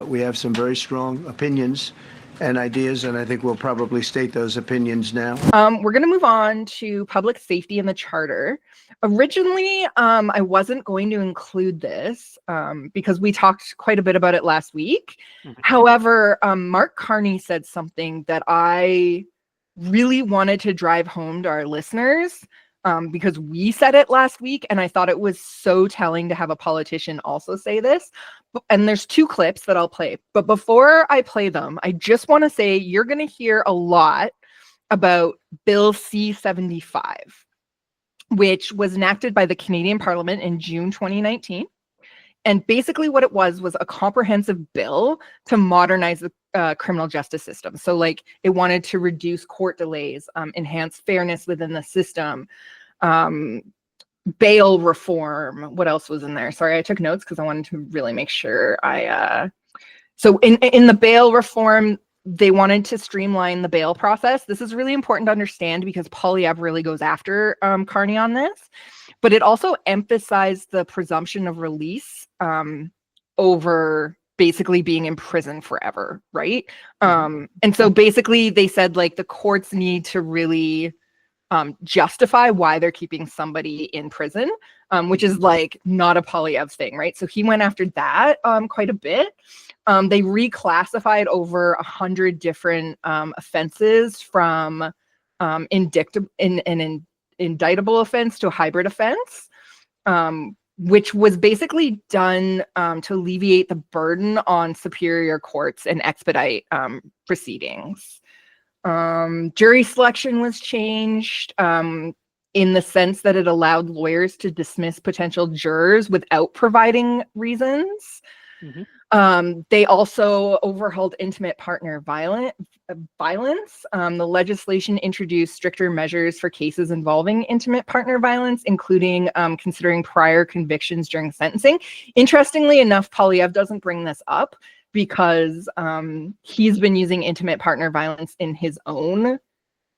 We have some very strong opinions and ideas, and I think we'll probably state those opinions now. We're going to move on to public safety in the charter. Originally, I wasn't going to include this because we talked quite a bit about it last week. However, Mark Carney said something that I really wanted to drive home to our listeners because we said it last week, and I thought it was so telling to have a politician also say this. And there's two clips that I'll play. But before I play them, I just want to say you're going to hear a lot about Bill C-75, which was enacted by the Canadian Parliament in June 2019. And basically what it was a comprehensive bill to modernize the criminal justice system. So like it wanted to reduce court delays, enhance fairness within the system, bail reform. What else was in there? Sorry, I took notes because I wanted to really make sure so in the bail reform, they wanted to streamline the bail process. This is really important to understand because Poilievre really goes after Carney on this, but it also emphasized the presumption of release over basically being in prison forever, right? And so basically they said like the courts need to really justify why they're keeping somebody in prison, which is like not a Poilievre thing, right? So he went after that quite a bit. They reclassified over 100 different offenses from an indictable offense to a hybrid offense, which was basically done to alleviate the burden on superior courts and expedite proceedings. Jury selection was changed in the sense that it allowed lawyers to dismiss potential jurors without providing reasons. They also overhauled intimate partner violence. The legislation introduced stricter measures for cases involving intimate partner violence, including considering prior convictions during sentencing. Interestingly enough, Poilievre doesn't bring this up because he's been using intimate partner violence in his own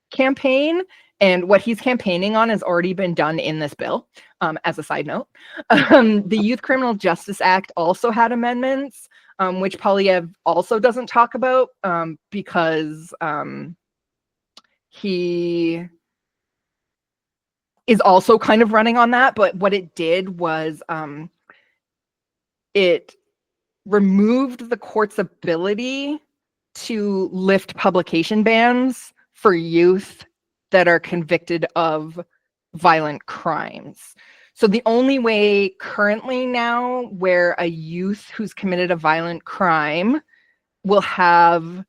campaign. And what he's campaigning on has already been done in this bill, as a side note. The Youth Criminal Justice Act also had amendments, which Poilievre also doesn't talk about because he is also kind of running on that. But what it did was it removed the court's ability to lift publication bans for youth that are convicted of violent crimes. So the only way currently now where a youth who's committed a violent crime will have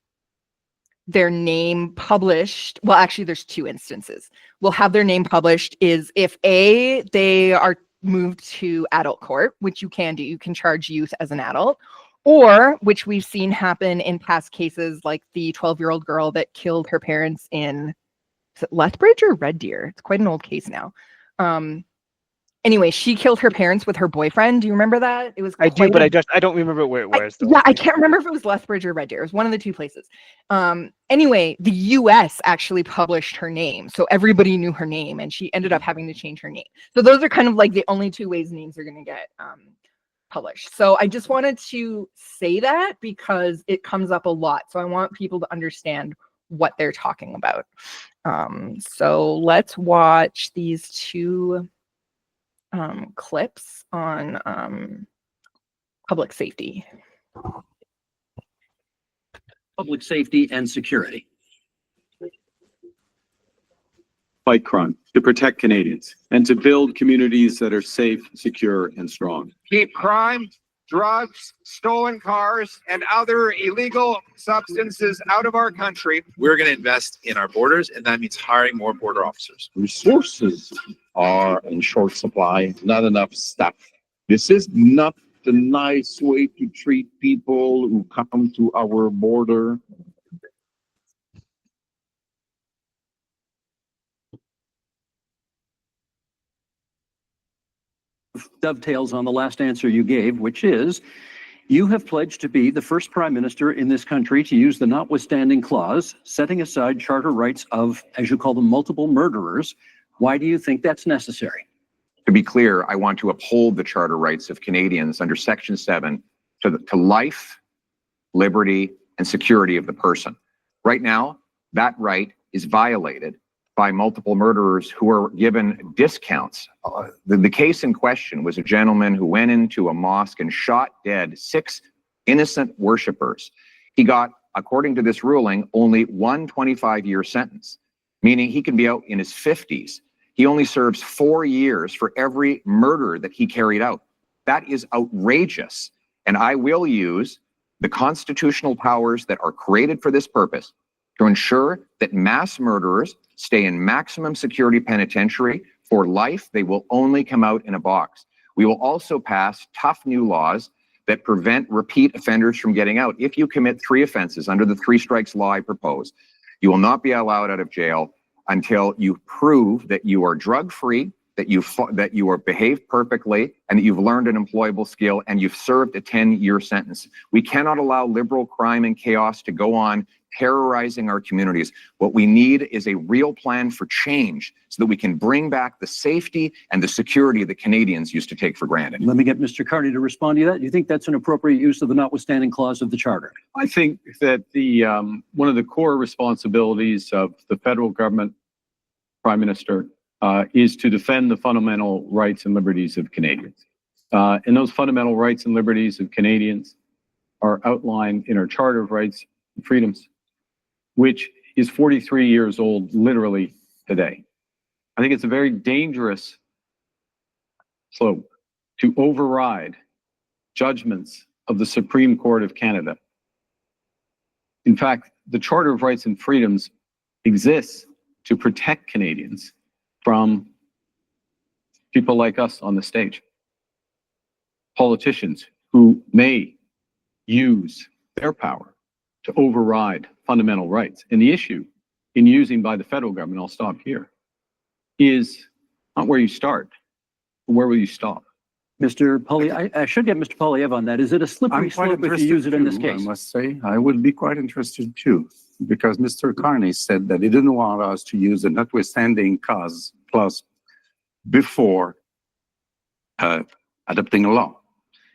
their name published, well, actually there's two instances, will have their name published is if A, they are moved to adult court, which you can do, you can charge youth as an adult, or which we've seen happen in past cases like the 12-year-old girl that killed her parents in, is it Lethbridge or Red Deer? It's quite an old case now. Anyway, she killed her parents with her boyfriend. Do you remember that? It was. I do, but I don't remember where it was. Yeah, I can't remember if it was Lethbridge or Red Deer. It was one of the two places. Anyway, the U.S. actually published her name, so everybody knew her name, and she ended up having to change her name. So those are kind of like the only two ways names are going to get published. So I just wanted to say that because it comes up a lot. So I want people to understand what they're talking about. So let's watch these two clips on public safety. Public safety and security. Fight crime, to protect Canadians, and to build communities that are safe, secure, and strong. Keep crime, drugs, stolen cars, and other illegal substances out of our country. We're going to invest in our borders, and that means hiring more border officers. Resources are in short supply, not enough staff. This is not the nice way to treat people who come to our border. Dovetails on the last answer you gave, which is you have pledged to be the first prime minister in this country to use the Notwithstanding Clause, setting aside charter rights of, as you call them, multiple murderers. Why do you think that's necessary? To be clear, I want to uphold the charter rights of Canadians under Section 7 to life, liberty, and security of the person. Right now, that right is violated by multiple murderers who are given discounts. The case in question was a gentleman who went into a mosque and shot dead 6 innocent worshipers. He got, according to this ruling, only one 25-year sentence, meaning he can be out in his 50s. He only serves 4 years for every murder that he carried out. That is outrageous. And I will use the constitutional powers that are created for this purpose to ensure that mass murderers stay in maximum security penitentiary for life. They will only come out in a box. We will also pass tough new laws that prevent repeat offenders from getting out. If you commit 3 offenses under the 3 strikes law I propose, you will not be allowed out of jail until you prove that you are drug-free, that you are behaved perfectly, and that you've learned an employable skill, and you've served a 10-year sentence. We cannot allow liberal crime and chaos to go on terrorizing our communities. What we need is a real plan for change so that we can bring back the safety and the security that Canadians used to take for granted. Let me get Mr. Carney to respond to that. Do you think that's an appropriate use of the notwithstanding clause of the Charter? I think that the one of the core responsibilities of the federal government, Prime Minister, is to defend the fundamental rights and liberties of Canadians. And those fundamental rights and liberties of Canadians are outlined in our Charter of Rights and Freedoms, which is 43 years old literally today. I think it's a very dangerous slope to override judgments of the Supreme Court of Canada. In fact, the Charter of Rights and Freedoms exists to protect Canadians from people like us on the stage, politicians who may use their power to override fundamental rights. And the issue in using by the federal government, I'll stop here, is not where you start, but where will you stop? Mr. Poilievre, I should get Mr. Poilievre on that. Is it a slippery slope if you use it in this case? I must say, I would be quite interested too, because Mr. Carney said that he didn't want us to use the notwithstanding clause before adopting a law.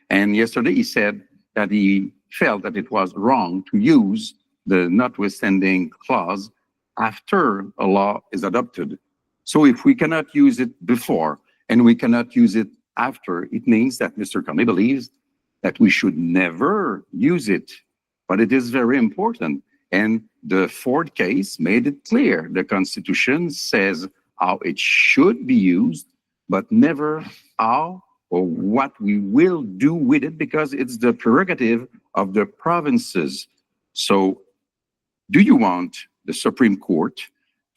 And yesterday he said that he felt that it was wrong to use the notwithstanding clause after a law is adopted. So if we cannot use it before and we cannot use it after, it means that Mr. Carney believes that we should never use it. But it is very important. And the Ford case made it clear. The Constitution says how it should be used, but never how or what we will do with it, because it's the prerogative of the provinces. So do you want the Supreme Court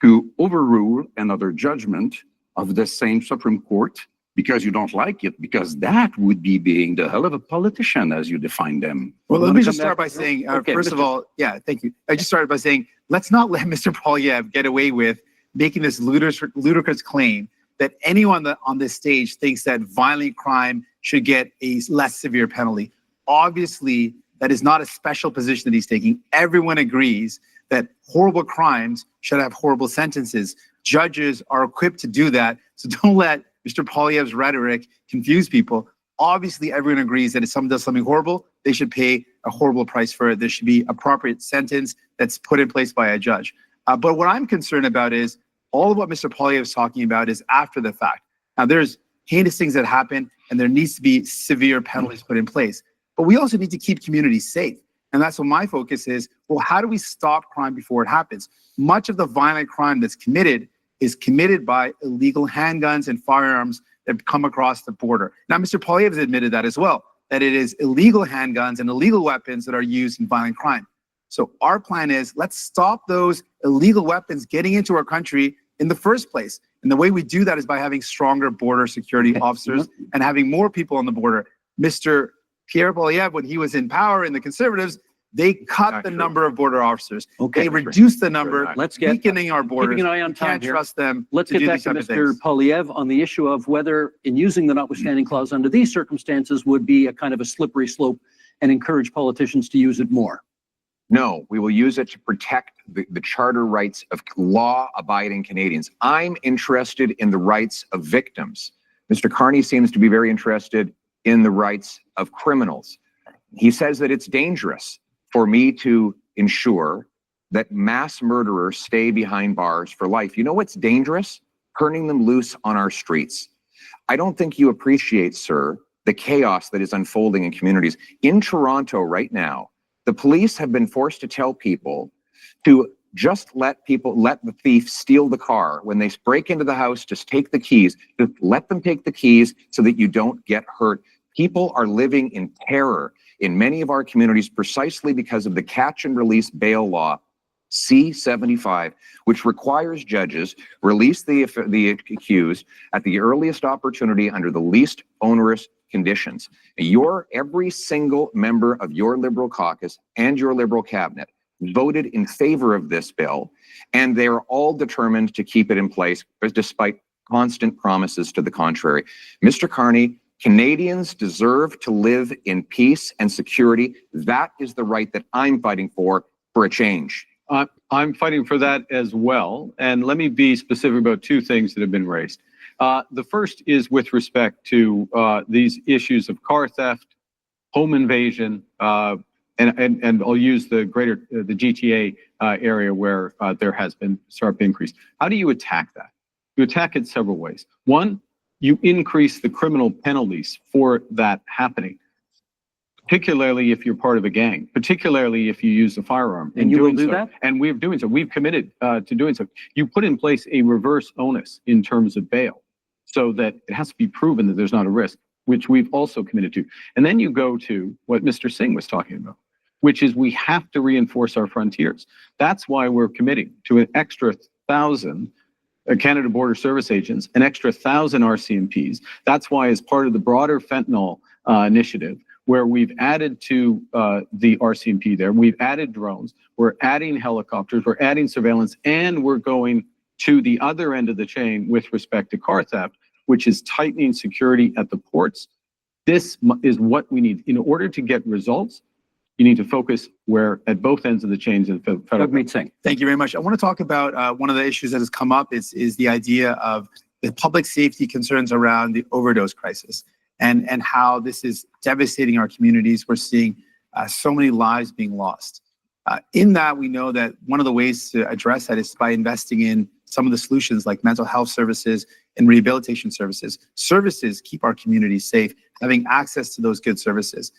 to overrule another judgment of the same Supreme Court because you don't like it? Because that would be being the hell of a politician as you define them. Well, let me just start by saying, Okay, first of all, yeah, thank you. I just started by saying, let's not let Mr. Poilievre get away with making this ludicrous claim that anyone on this stage thinks that violent crime should get a less severe penalty. Obviously, that is not a special position that he's taking. Everyone agrees that horrible crimes should have horrible sentences. Judges are equipped to do that. So don't let Mr. Poilievre's rhetoric confuse people. Obviously, everyone agrees that if someone does something horrible, they should pay a horrible price for it. There should be appropriate sentence that's put in place by a judge. But what I'm concerned about is all of what Mr. Poilievre is talking about is after the fact. Now, there's heinous things that happen, and there needs to be severe penalties put in place. But we also need to keep communities safe. And that's what my focus is. Well, how do we stop crime before it happens? Much of the violent crime that's committed is committed by illegal handguns and firearms that come across the border. Now, Mr. Poilievre has admitted that as well, that it is illegal handguns and illegal weapons that are used in violent crime. So our plan is, let's stop those illegal weapons getting into our country in the first place. And the way we do that is by having stronger border security officers and having more people on the border. Mr. Pierre Poilievre, when he was in power in the Conservatives, they cut the number of border officers. Okay. They reduced the number, Let's get weakening our borders. keeping an eye on time Can't here. trust them Let's to get do back these to type of Mr. things. Poilievre on the issue of whether in using the notwithstanding clause under these circumstances would be a kind of a slippery slope and encourage politicians to use it more. No, we will use it to protect the charter rights of law-abiding Canadians. I'm interested in the rights of victims. Mr. Carney seems to be very interested in the rights of criminals. He says that it's dangerous. for me to ensure that mass murderers stay behind bars for life. You know what's dangerous? Turning them loose on our streets. I don't think you appreciate, sir, the chaos that is unfolding in communities. In Toronto right now, the police have been forced to tell people to just let the thief steal the car. When they break into the house, just take the keys. Just let them take the keys so that you don't get hurt. People are living in terror in many of our communities precisely because of the catch and release bail law, C-75, which requires judges release the accused at the earliest opportunity under the least onerous conditions. Every single member of your Liberal caucus and your Liberal cabinet voted in favor of this bill, and they're all determined to keep it in place despite constant promises to the contrary. Mr. Carney, Canadians deserve to live in peace and security. That is the right that I'm fighting for a change. I'm fighting for that as well. And let me be specific about two things that have been raised. The first is with respect to these issues of car theft, home invasion, and I'll use the GTA area where there has been sharp increase. How do you attack that? You attack it several ways. One, you increase the criminal penalties for that happening, particularly if you're part of a gang, particularly if you use a firearm. And you will do that? And we're doing so. We've committed to doing so. You put in place a reverse onus in terms of bail so that it has to be proven that there's not a risk, which we've also committed to. And then you go to what Mr. Singh was talking about, which is we have to reinforce our frontiers. That's why we're committing to an extra 1,000 Canada Border Service agents, an extra 1,000 RCMPs. That's why, as part of the broader fentanyl initiative, where we've added to the RCMP there, we've added drones, we're adding helicopters, we're adding surveillance, and we're going to the other end of the chain with respect to car theft, which is tightening security at the ports. This is what we need. In order to get results, you need to focus at both ends of the chains of the federal. Thank you very much. I want to talk about one of the issues that has come up is the idea of the public safety concerns around the overdose crisis and how this is devastating our communities. We're seeing so many lives being lost. In that, we know that one of the ways to address that is by investing in some of the solutions like mental health services and rehabilitation services. Services keep our communities safe, having access to those good services.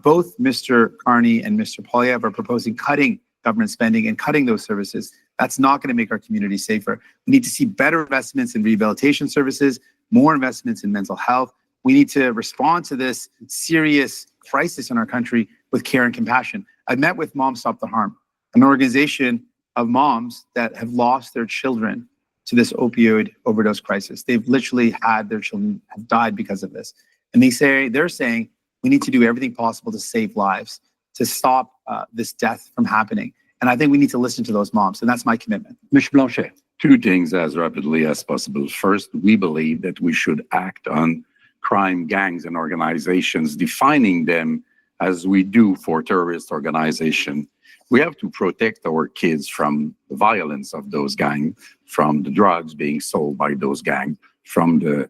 Both Mr. Carney and Mr. Poilievre are proposing cutting government spending and cutting those services. That's not going to make our community safer. We need to see better investments in rehabilitation services, more investments in mental health. We need to respond to this serious crisis in our country with care and compassion. I met with Moms Stop the Harm, an organization of moms that have lost their children to this opioid overdose crisis. They've literally had their children have died because of this. And they're saying we need to do everything possible to save lives, to stop this death from happening. And I think we need to listen to those moms. And that's my commitment. Mr. Blanchet. Two things as rapidly as possible. First, we believe that we should act on crime gangs and organizations, defining them as we do for terrorist organization. We have to protect our kids from the violence of those gangs, from the drugs being sold by those gangs, from the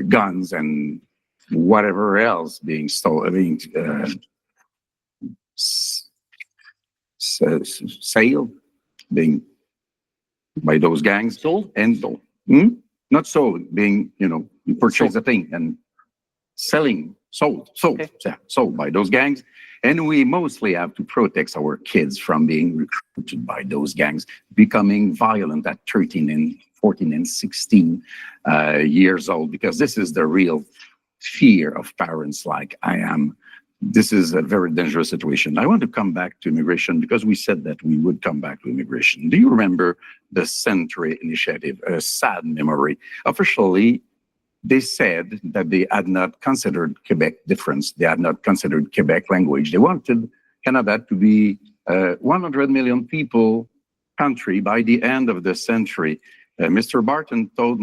guns and whatever else being stolen, sale being by those gangs. Sold? And sold. Not sold, being, you purchase a thing and selling, sold by those gangs. And we mostly have to protect our kids from being recruited by those gangs, becoming violent at 13 and 14 and 16 years old, because this is the real fear of parents like I am. This is a very dangerous situation. I want to come back to immigration because we said that we would come back to immigration. Do you remember the Century Initiative, a sad memory? Officially, they said that they had not considered Quebec difference. They had not considered Quebec language. They wanted Canada to be a 100 million people country by the end of the century. Mr. Barton told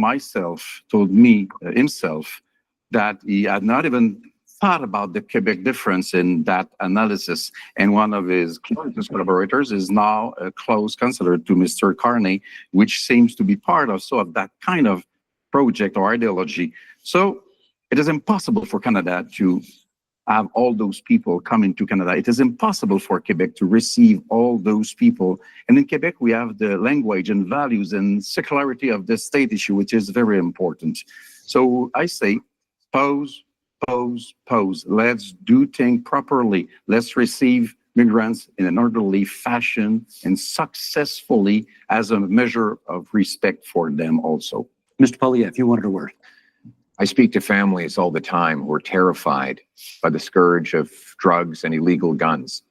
me himself that he had not even thought about the Quebec difference in that analysis. And one of his closest collaborators is now a close counselor to Mr. Carney, which seems to be part also of that kind of project or ideology. So it is impossible for Canada to have all those people coming to Canada. It is impossible for Quebec to receive all those people. And in Quebec, we have the language and values and secularity of the state issue, which is very important. So I say, pause. Let's do things properly. Let's receive migrants in an orderly fashion and successfully as a measure of respect for them also. Mr. Poilievre, you wanted a word. I speak to families all the time who are terrified by the scourge of drugs and illegal guns.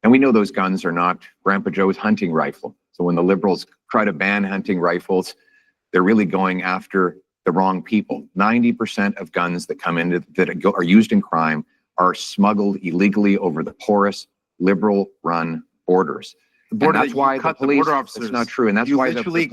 And we know those guns are not Grandpa Joe's hunting rifle. So when the Liberals try to ban hunting rifles, they're really going after the wrong people. 90% of guns that come in that are used in crime are smuggled illegally over the porous, Liberal-run borders. The border, and that's why the police, it's not true. And that's why the police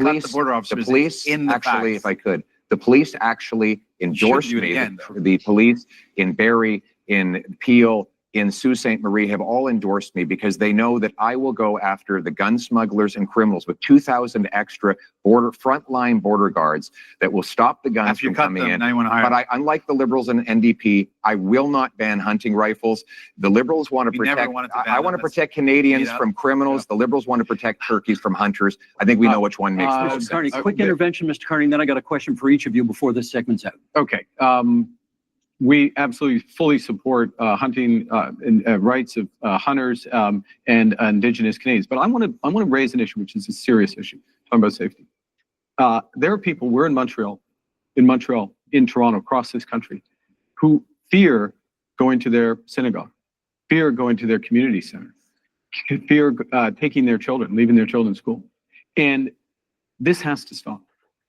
actually, if I could, the police actually endorsed me. The police in Barrie, in Peel, in Sault Ste. Marie have all endorsed me because they know that I will go after the gun smugglers and criminals with 2,000 extra frontline border guards that will stop the guns from coming in. But unlike the Liberals and NDP, I will not ban hunting rifles. The Liberals want to protect. I want to protect Canadians from criminals. The Liberals want to protect turkeys from hunters. I think we know which one makes the most sense. Carney, quick intervention, Mr. Carney, then I got a question for each of you before this segment's out. Okay. We absolutely fully support hunting and rights of hunters and Indigenous Canadians. But I want to raise an issue, which is a serious issue, talking about safety. There are people, we're in Montreal, in Toronto, across this country, who fear going to their synagogue, fear going to their community center, fear taking their children, leaving their children in school. And this has to stop.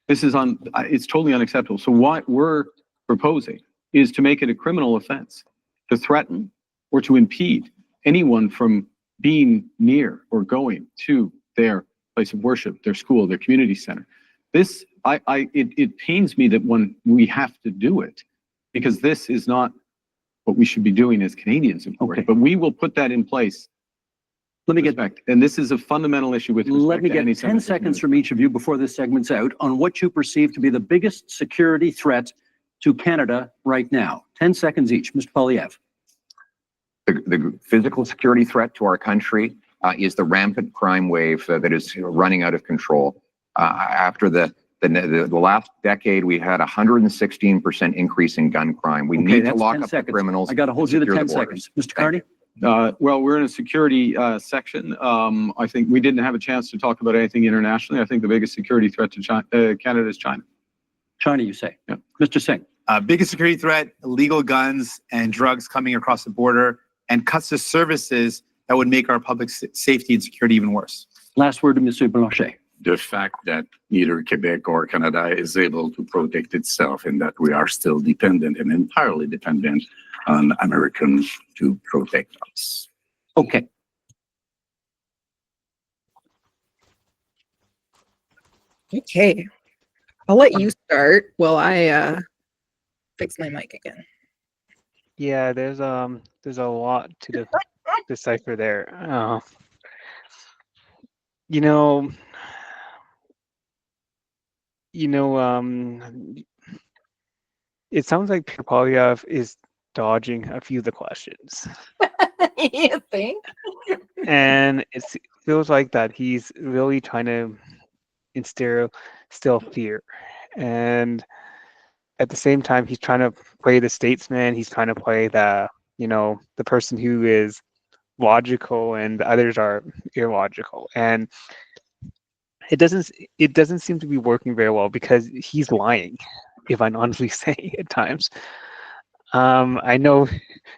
This is it's totally unacceptable. So what we're proposing is to make it a criminal offense to threaten or to impede anyone from being near or going to their place of worship, their school, their community center. This, it pains me that when we have to do it, because this is not what we should be doing as Canadians, of course. Okay. But we will put that in place. Let me get back. And this is a fundamental issue with respect Let me to get 10 seconds from each of you before this segment's out on what you perceive to be the biggest security threat to Canada right now. 10 seconds each. Mr. Poilievre. The physical security threat to our country is the rampant crime wave that is running out of control. After the last decade, we had a 116% increase in gun crime. We need to lock up the criminals. I got to hold you to 10 seconds. Mr. Carney? Well, we're in a security section. I think we didn't have a chance to talk about anything internationally. I think the biggest security threat to Canada is China. China, you say? Yeah. Mr. Singh. Biggest security threat, illegal guns and drugs coming across the border and cuts to services that would make our public safety and security even worse. Last word to Mr. Blanchet. The fact that neither Quebec or Canada is able to protect itself and that we are still dependent and entirely dependent on Americans to protect us. Okay. Okay. I'll let you start while I fix my mic again. Yeah, there's a lot to decipher there. It sounds like Pierre Poilievre is dodging a few of the questions. You think? And it feels like that he's really trying to instill fear. And at the same time, he's trying to play the statesman. He's trying to play the person who is logical and the others are illogical. And it doesn't seem to be working very well because he's lying, if I'm honestly saying at times. I know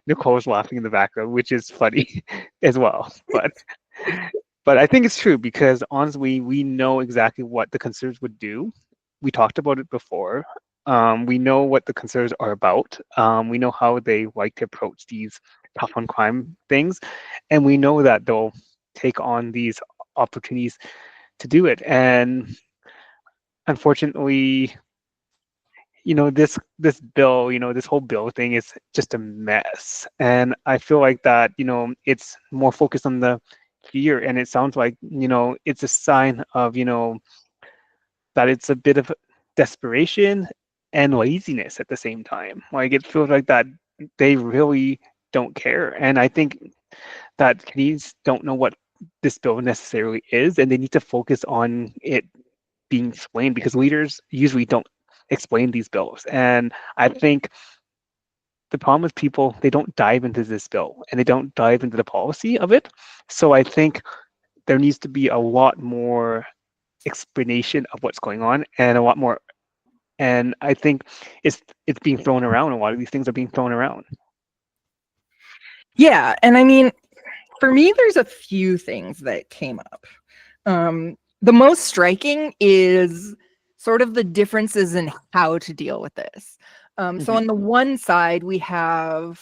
Nicole's laughing in the background, which is funny as well. But I think it's true because honestly, we know exactly what the Conservatives would do. We talked about it before. We know what the Conservatives are about. We know how they like to approach these tough on crime things. And we know that they'll take on these opportunities to do it. And unfortunately, this bill, this whole bill thing is just a mess. And I feel like that, it's more focused on the fear. And it sounds like, it's a sign of, that it's a bit of desperation and laziness at the same time. Like it feels like that they really don't care. And I think that Canadians don't know what this bill necessarily is, and they need to focus on it being explained, because leaders usually don't explain these bills. And I think the problem with people, they don't dive into this bill and they don't dive into the policy of it. So I think there needs to be a lot more explanation of what's going on, and a lot more. And I think it's being thrown around. A lot of these things are being thrown around. Yeah, and I mean, for me, there's a few things that came up. The most striking is sort of the differences in how to deal with this. So on the one side, we have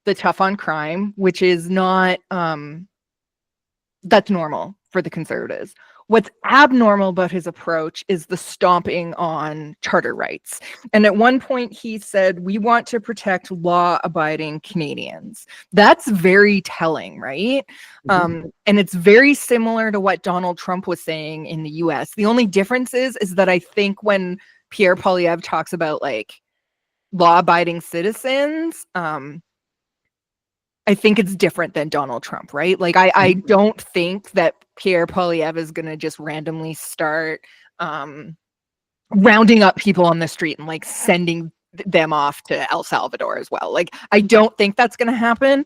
the tough on crime, which is not, that's normal for the Conservatives. What's abnormal about his approach is the stomping on charter rights. And at one point he said, we want to protect law-abiding Canadians. That's very telling, right? And it's very similar to what Donald Trump was saying in the US. The only difference is that I think when Pierre Poilievre talks about like law-abiding citizens, I think it's different than Donald Trump, right? Like, I don't think that Pierre Poilievre is going to just randomly start rounding up people on the street and like sending them off to El Salvador as well. Like, I don't think that's going to happen.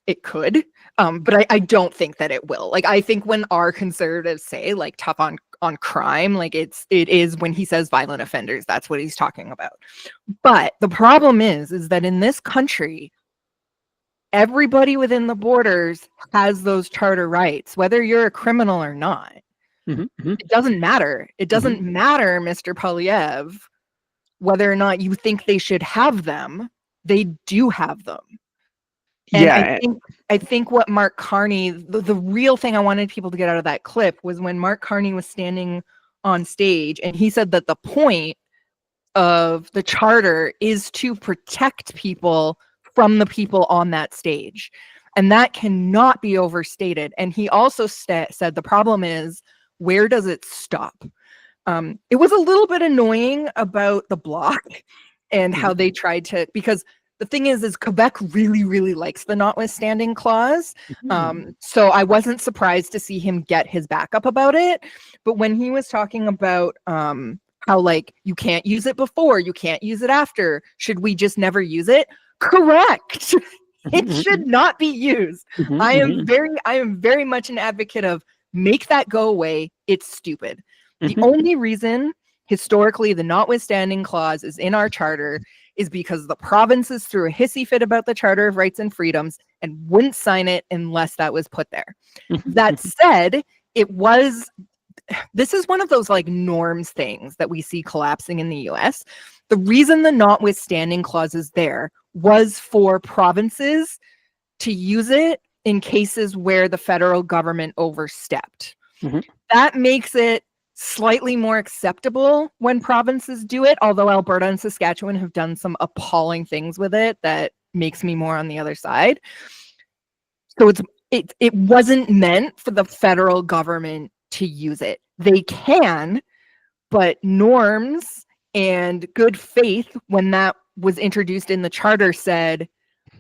It could, but I don't think that it will. Like, I think when our Conservatives say like tough on crime, like it is when he says violent offenders, that's what he's talking about. But the problem is that in this country, everybody within the borders has those charter rights, whether you're a criminal or not. It doesn't matter. It doesn't matter, Mr. Poilievre, whether or not you think they should have them. They do have them. And Yeah. I think what Mark Carney, the real thing I wanted people to get out of that clip was when Mark Carney was standing on stage and he said that the point of the charter is to protect people from the people on that stage. And that cannot be overstated. And he also said the problem is, where does it stop? It was a little bit annoying about the bloc and how they tried to, because the thing is Quebec really, really likes the notwithstanding clause. So I wasn't surprised to see him get his back up about it. But when he was talking about how like you can't use it before, you can't use it after, should we just never use it? Correct. It should not be used. I am very much an advocate of make that go away. It's stupid. The only reason historically the notwithstanding clause is in our charter is because the provinces threw a hissy fit about the Charter of Rights and Freedoms and wouldn't sign it unless that was put there. That said, this is one of those like norms things that we see collapsing in the US. The reason the notwithstanding clause is there was for provinces to use it in cases where the federal government overstepped. That makes it slightly more acceptable when provinces do it, although Alberta and Saskatchewan have done some appalling things with it that makes me more on the other side. So it wasn't meant for the federal government to use it. They can, but norms and good faith, when that was introduced in the charter, said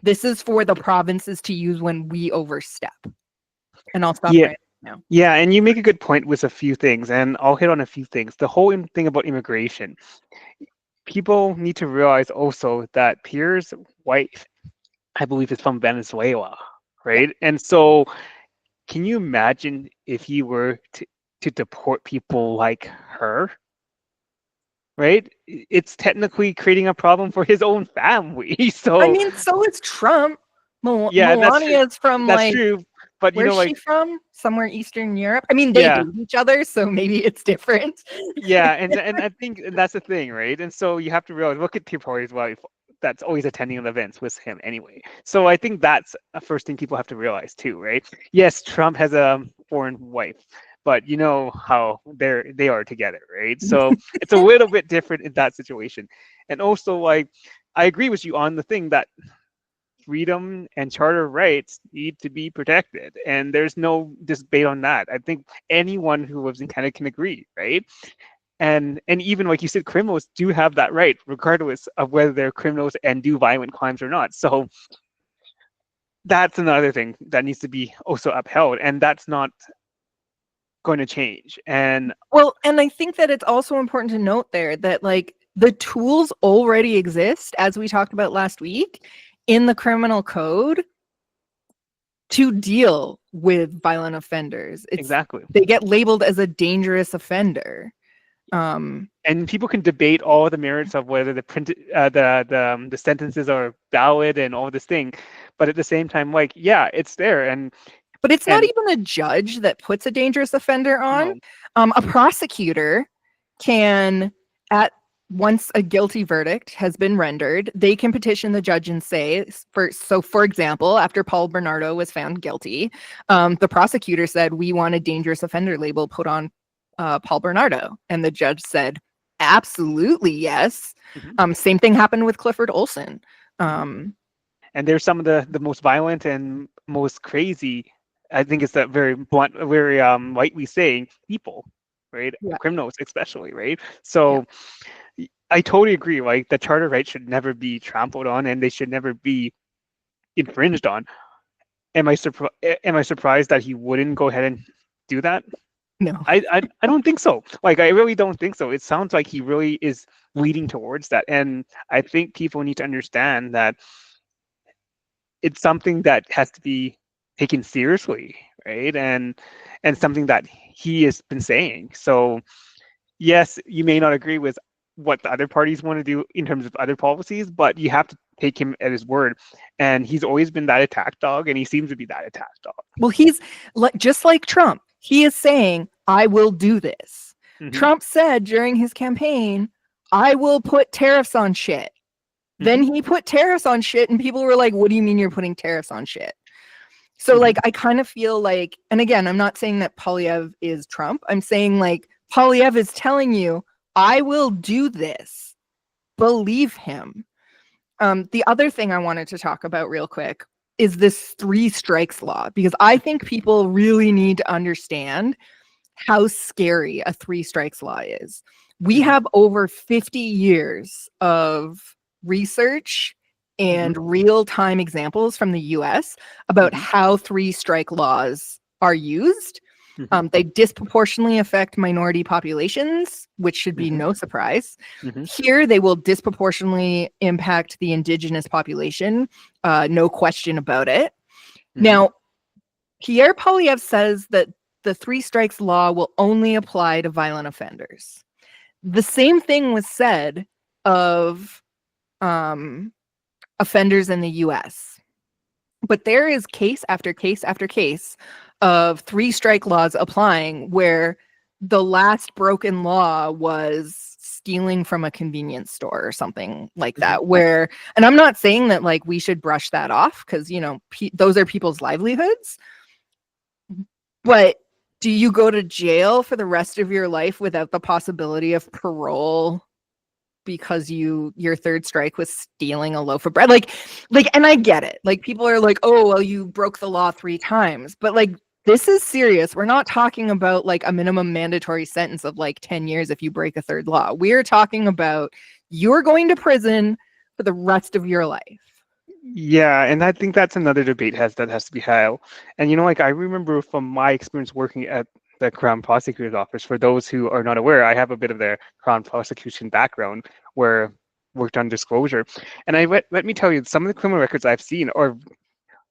this is for the provinces to use when we overstep. And I'll stop right now. Yeah, and you make a good point with a few things, and I'll hit on a few things. The whole thing about immigration. People need to realize also that Pierre's wife, I believe, is from Venezuela, right? And so can you imagine if he were to deport people like her? Right? It's technically creating a problem for his own family. So I mean, so is Trump. Yeah, Melania's from that's true. But where's like, she from? Somewhere Eastern Europe. I mean, they date each other, so maybe it's different. Yeah, and I think that's the thing, right? And so you have to realize, look at Pierre's wife. That's always attending events with him anyway. So I think that's a first thing people have to realize too, right? Yes, Trump has a foreign wife, but you know how they are together, right? So it's a little bit different in that situation. And also, like, I agree with you on the thing that freedom and charter rights need to be protected, and there's no debate on that. I think anyone who lives in Canada can agree, right? And even like you said, criminals do have that right, regardless of whether they're criminals and do violent crimes or not. So that's another thing that needs to be also upheld, and that's not going to change. And Well, and I think that it's also important to note there that like the tools already exist, as we talked about last week, in the criminal code to deal with violent offenders. exactly. They get labeled as a dangerous offender. And people can debate all the merits of whether the sentences are valid and all this thing, but at the same time, like, yeah, it's there. But it's not even a judge that puts a dangerous offender on. No. A prosecutor can, once a guilty verdict has been rendered, they can petition the judge and say, for example, after Paul Bernardo was found guilty, the prosecutor said, we want a dangerous offender label put on Paul Bernardo. And the judge said, absolutely, yes. Same thing happened with Clifford Olson. And there's some of the most violent and most crazy, I think it's that very blunt, very lightly saying, people, right? Yeah. Criminals especially, right? So I totally agree. Like the charter rights should never be trampled on, and they should never be infringed on. Am I surprised that he wouldn't go ahead and do that? No. I don't think so. Like I really don't think so. It sounds like he really is leading towards that, and I think people need to understand that it's something that has to be taken seriously, right? And something that he has been saying. So yes, you may not agree with what the other parties want to do in terms of other policies, but you have to take him at his word. And he's always been that attack dog, and he seems to be that attack dog. Well, he's just like Trump. He is saying, I will do this. Trump said during his campaign, I will put tariffs on shit. Then he put tariffs on shit, and people were like, what do you mean you're putting tariffs on shit? So like, I kind of feel like, and again, I'm not saying that Poilievre is Trump. I'm saying like Poilievre is telling you, I will do this. Believe him. The other thing I wanted to talk about real quick is this 3 strikes law, because I think people really need to understand how scary a 3 strikes law is. We have over 50 years of research and real-time examples from the US about how 3 strike laws are used. They disproportionately affect minority populations, which should be no surprise. Here, they will disproportionately impact the indigenous population, no question about it. Now, Pierre Poilievre says that the 3 strikes law will only apply to violent offenders. The same thing was said of offenders in the US. But there is case after case after case of 3 strike laws applying where the last broken law was stealing from a convenience store or something like that, where, and I'm not saying that like we should brush that off, because you know those are people's livelihoods, but do you go to jail for the rest of your life without the possibility of parole because your 3rd strike was stealing a loaf of bread? Like, and I get it. Like, people are like, oh, well, you broke the law 3 times. But like, this is serious. We're not talking about like a minimum mandatory sentence of like 10 years if you break a 3rd law. We're talking about you're going to prison for the rest of your life. Yeah, and I think that's another debate that has to be held. And you know, like I remember from my experience working at the Crown Prosecutor's Office, for those who are not aware, I have a bit of their Crown prosecution background where I worked on disclosure. And let me tell you, some of the criminal records I've seen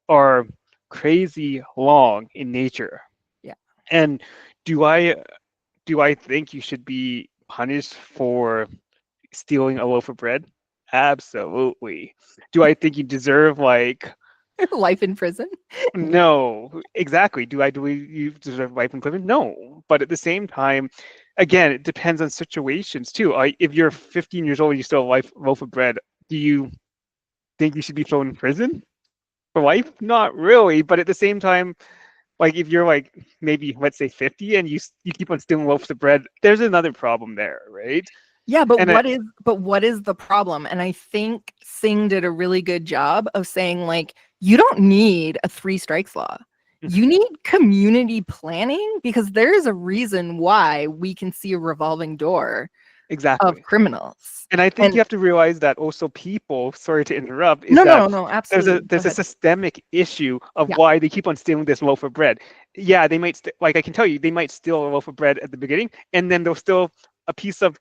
are crazy long in nature. Yeah. And do I think you should be punished for stealing a loaf of bread? Absolutely. Do I think you deserve like life in prison? No, exactly. Do you deserve life in prison? No. But at the same time, again, it depends on situations too. If you're 15 years old and you still have a loaf of bread, do you think you should be thrown in prison for life? Not really. But at the same time, like if you're like maybe let's say 50 and you keep on stealing loaves of bread, there's another problem there, right? Yeah, but what is the problem? And I think Singh did a really good job of saying like, you don't need a 3 strikes law. you need community planning, because there is a reason why we can see a revolving door Exactly. of criminals. And I think And- you have to realize that also people, sorry to interrupt, is No, that no, absolutely. there's Go a ahead. systemic issue of Yeah. why they keep on stealing this loaf of bread. Yeah, they might like I can tell you, they might steal a loaf of bread at the beginning, and then they'll steal a piece of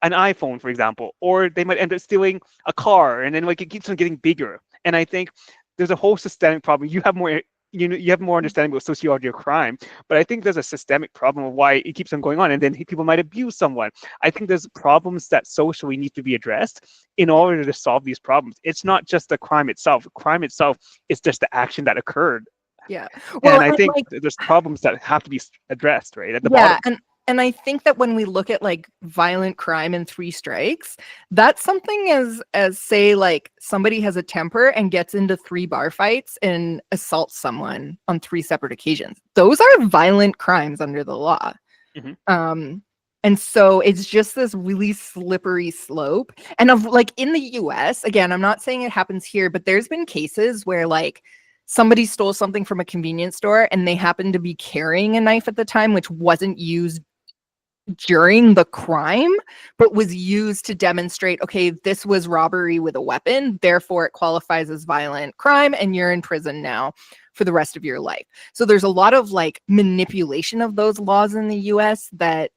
an iPhone, for example, or they might end up stealing a car, and then like it keeps on getting bigger. And I think there's a whole systemic problem. You have more. You have more understanding about sociology of crime, but I think there's a systemic problem of why it keeps on going on, and then people might abuse someone. I think there's problems that socially need to be addressed in order to solve these problems. It's not just the crime itself. Crime itself is just the action that occurred. Yeah. Well, And I and, think like, there's problems that have to be addressed, right, at the yeah, bottom. and I think that when we look at like violent crime and 3 strikes, that's something as say like somebody has a temper and gets into 3 bar fights and assaults someone on 3 separate occasions. Those are violent crimes under the law. Mhm. And so it's just this really slippery slope. And of like in the US, again, I'm not saying it happens here, but there's been cases where like somebody stole something from a convenience store and they happened to be carrying a knife at the time, which wasn't used during the crime, but was used to demonstrate, okay, this was robbery with a weapon, therefore it qualifies as violent crime and you're in prison now for the rest of your life. So there's a lot of like manipulation of those laws in the US that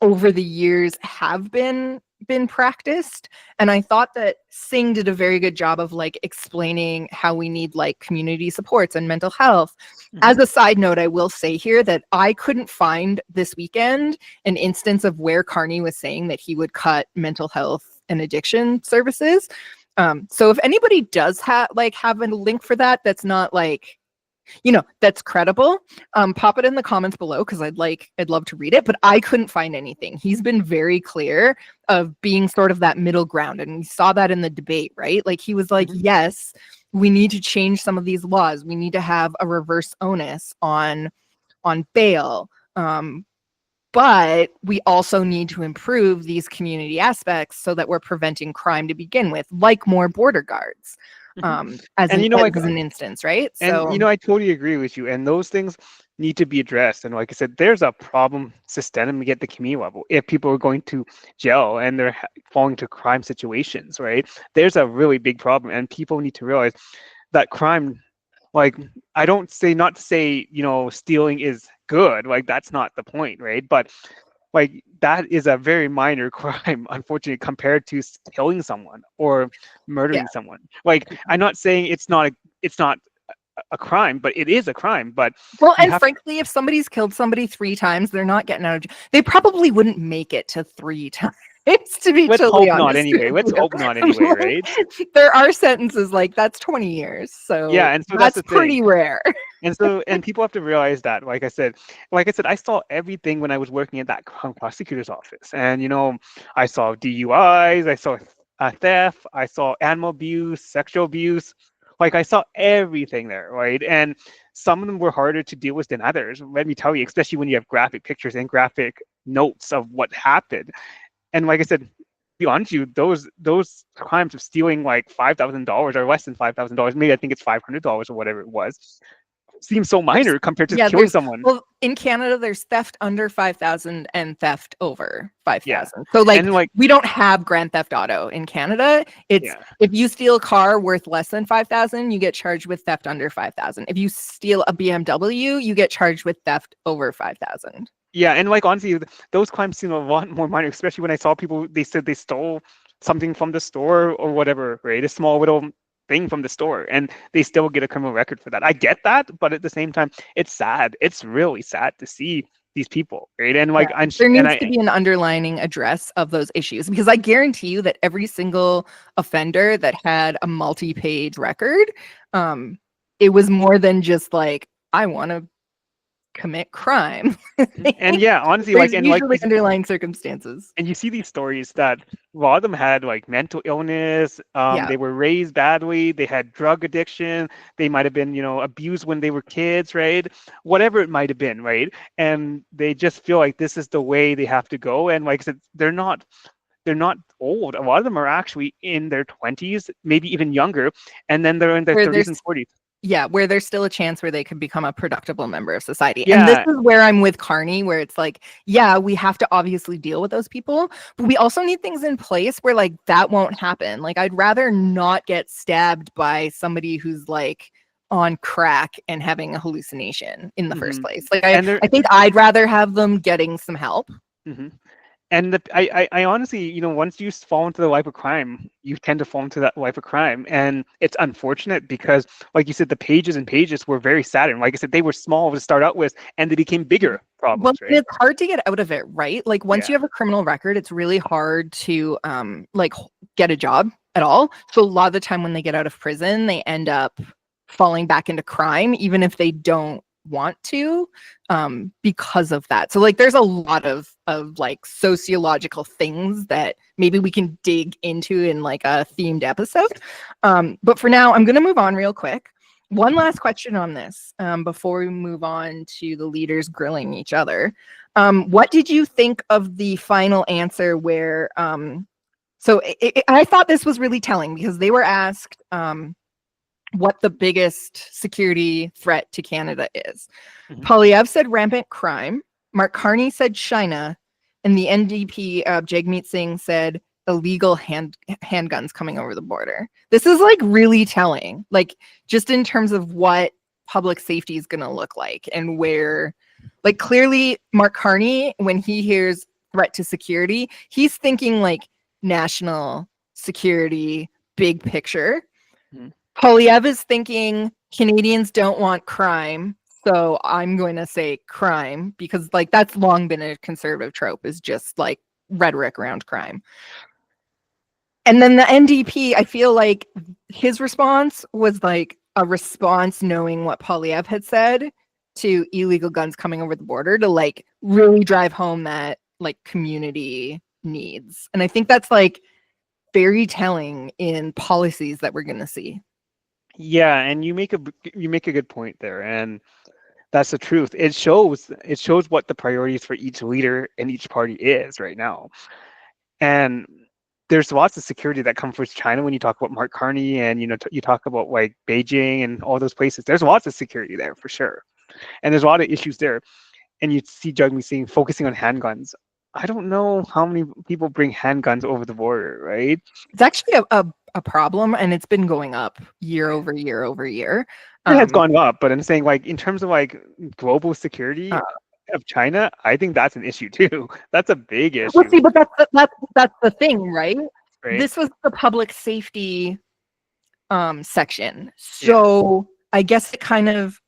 over the years have been practiced. And I thought that Singh did a very good job of like explaining how we need like community supports and mental health. As a side note, I will say here that I couldn't find this weekend an instance of where Carney was saying that he would cut mental health and addiction services. So if anybody does have a link for that, that's not like, that's credible, pop it in the comments below, because I'd love to read it, but I couldn't find anything. He's been very clear of being sort of that middle ground, and we saw that in the debate, right? Like he was like, yes, we need to change some of these laws. We need to have a reverse onus on bail. But we also need to improve these community aspects so that we're preventing crime to begin with, like more border guards. As an instance, right? And I totally agree with you. And those things need to be addressed. And like I said, there's a problem systemically at the community level. If people are going to jail and they're falling to crime situations, right? There's a really big problem, and people need to realize that crime. Like, I don't say not to say stealing is good. Like that's not the point, right? But like that is a very minor crime, unfortunately, compared to killing someone or murdering someone. Like I'm not saying it's not a crime, but it is a crime. But frankly, if somebody's killed somebody 3 times, they're not getting out of jail. They probably wouldn't make it to 3 times. To be totally honest. Let's hope not anyway, right? There are sentences like that's 20 years. So yeah, and so that's pretty rare. And people have to realize that, like I said, I saw everything when I was working at that prosecutor's office. And, I saw DUIs, I saw theft, I saw animal abuse, sexual abuse. Like I saw everything there, right? And some of them were harder to deal with than others. Let me tell you, especially when you have graphic pictures and graphic notes of what happened. And like I said, to be honest with you, those crimes of stealing like $5,000 or less than $5,000, maybe I think it's $500 or whatever it was, seems so minor compared to killing someone. Well, in Canada, there's theft under 5,000 and theft over 5,000. So like we don't have grand theft auto in Canada. It's if you steal a car worth less than 5,000, you get charged with theft under 5,000. If you steal a BMW, you get charged with theft over 5,000. Yeah, and like honestly, those crimes seem a lot more minor, especially when I saw people, they said they stole something from the store or whatever, right? A small little thing from the store, and they still get a criminal record for that. I get that, but at the same time, it's sad. It's really sad to see these people, right? And like there needs to be an underlining address of those issues, because I guarantee you that every single offender that had a multi-page record, it was more than just like, I want to commit crime. And honestly, usually underlying circumstances. And you see these stories that a lot of them had like mental illness, they were raised badly, they had drug addiction, they might have been abused when they were kids, right? Whatever it might have been, right? And they just feel like this is the way they have to go. And like I said, they're not old. A lot of them are actually in their 20s, maybe even younger, and then they're in their 30s and 40s. Yeah, where there's still a chance where they could become a productive member of society. Yeah. And this is where I'm with Carney, where it's like, yeah, we have to obviously deal with those people, but we also need things in place where like that won't happen. Like I'd rather not get stabbed by somebody who's like on crack and having a hallucination in the first place. Like I think I'd rather have them getting some help. And I honestly, once you fall into the life of crime, you tend to fall into that life of crime. And it's unfortunate because, like you said, the pages and pages were very sad. And like I said, they were small to start out with, and they became bigger problems, Well, right? it's hard to get out of it, right? Like once you have a criminal record, it's really hard to like get a job at all. So a lot of the time when they get out of prison, they end up falling back into crime, even if they don't want to, because of that. So like there's a lot of like sociological things that maybe we can dig into in like a themed episode. But for now, I'm going to move on real quick. One last question on this before we move on to the leaders grilling each other. What did you think of the final answer where I thought this was really telling because they were asked what the biggest security threat to Canada is. Poilievre said rampant crime. Mark Carney said China. And the NDP, Jagmeet Singh, said illegal handguns coming over the border. This is like really telling, like just in terms of what public safety is going to look like and where, like clearly Mark Carney, when he hears threat to security, he's thinking like national security, big picture. Poilievre is thinking Canadians don't want crime, so I'm going to say crime because like that's long been a conservative trope is just like rhetoric around crime. And then the NDP, I feel like his response was like a response knowing what Poilievre had said to illegal guns coming over the border to like really drive home that like community needs. And I think that's like very telling in policies that we're going to see. Yeah, and you make a good point there, and that's the truth. It shows what the priorities for each leader and each party is right now. And there's lots of security that comes from China when you talk about Mark Carney and you talk about like Beijing and all those places. There's lots of security there for sure. And there's a lot of issues there. And you see Jagmeet Singh focusing on handguns. I don't know how many people bring handguns over the border, right? It's actually a problem, and it's been going up year over year over year. It has gone up, but I'm saying like in terms of like global security of China, I think that's an issue too. That's a big issue. Well, see, but that's the thing, right? This was the public safety section, so I guess it kind of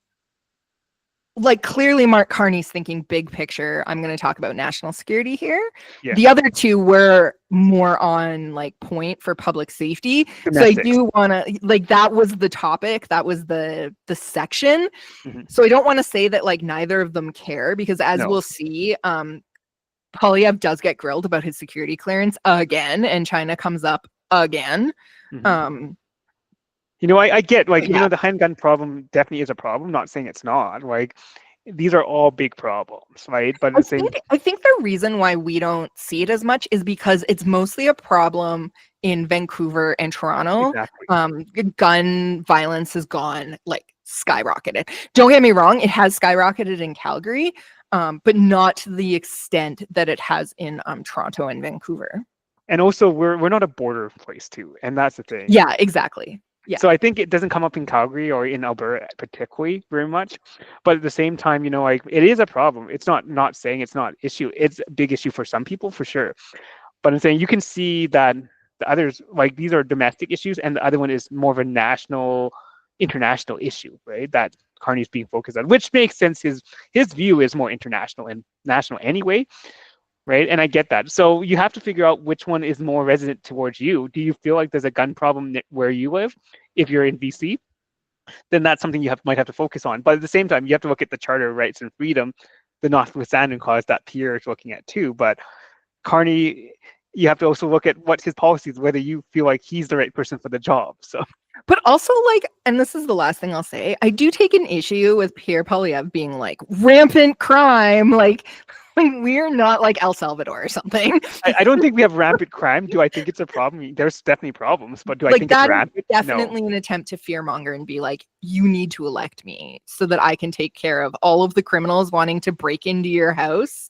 like clearly Mark Carney's thinking big picture. I'm going to talk about national security here. Yeah. The other two were more on like point for public safety. Domestic. So I do want to like that was the topic. That was the section. So I don't want to say that like neither of them care because as we'll see, Poilievre does get grilled about his security clearance again, and China comes up again. I get like the handgun problem definitely is a problem. Not saying it's not. Like these are all big problems, right? But I think the reason why we don't see it as much is because it's mostly a problem in Vancouver and Toronto. Exactly. Gun violence has gone like skyrocketed. Don't get me wrong, it has skyrocketed in Calgary, but not to the extent that it has in Toronto and Vancouver. And also, we're not a border place too, and that's the thing. Yeah, exactly. Yeah. So I think it doesn't come up in Calgary or in Alberta particularly very much, but at the same time, like it is a problem. It's not saying it's not an issue. It's a big issue for some people for sure. But I'm saying you can see that the others, like these are domestic issues, and the other one is more of a national, international issue, right? That Carney's being focused on, which makes sense. His view is more international and national anyway. Right. And I get that. So you have to figure out which one is more resident towards you. Do you feel like there's a gun problem where you live? If you're in BC, then that's something you might have to focus on. But at the same time, you have to look at the Charter of Rights and Freedom, the Notwithstanding Clause that Pierre is looking at too. But Carney, you have to also look at what his policies, whether you feel like he's the right person for the job. So. But also, like, and this is the last thing I'll say, I do take an issue with Pierre Poilievre being like rampant crime, like We're not like El Salvador or something. I don't think we have rampant crime. Do I think it's a problem? There's definitely problems, but do I Like think it's that is rampant? No. definitely an attempt to fearmonger and be like, you need to elect me so that I can take care of all of the criminals wanting to break into your house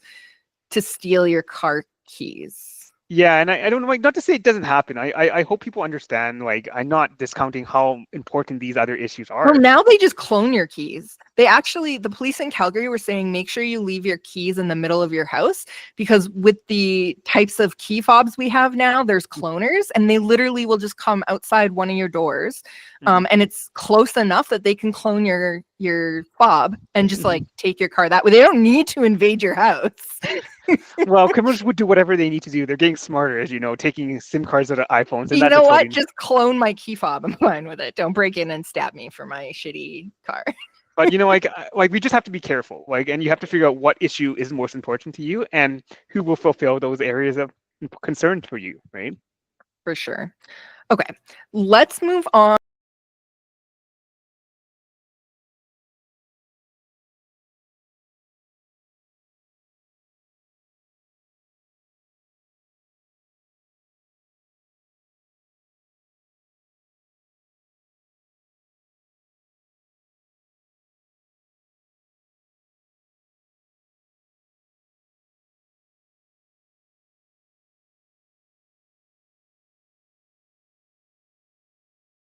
to steal your car keys. Yeah, and I don't know, like, not to say it doesn't happen. I hope people understand, like, I'm not discounting how important these other issues are. Well, now they just clone your keys. They actually, the police in Calgary were saying, make sure you leave your keys in the middle of your house, because with the types of key fobs we have now, there's cloners, and they literally will just come outside one of your doors. And it's close enough that they can clone your fob and just like take your car that way. They don't need to invade your house. Well, criminals would do whatever they need to do. They're getting smarter, as you know, taking SIM cards out of iPhones. And You that's know a what? totally- Just clone my key fob. I'm fine with it. Don't break in and stab me for my shitty car. But you know, like we just have to be careful, like, and you have to figure out what issue is most important to you and who will fulfill those areas of concern for you, right? For sure. Okay, let's move on.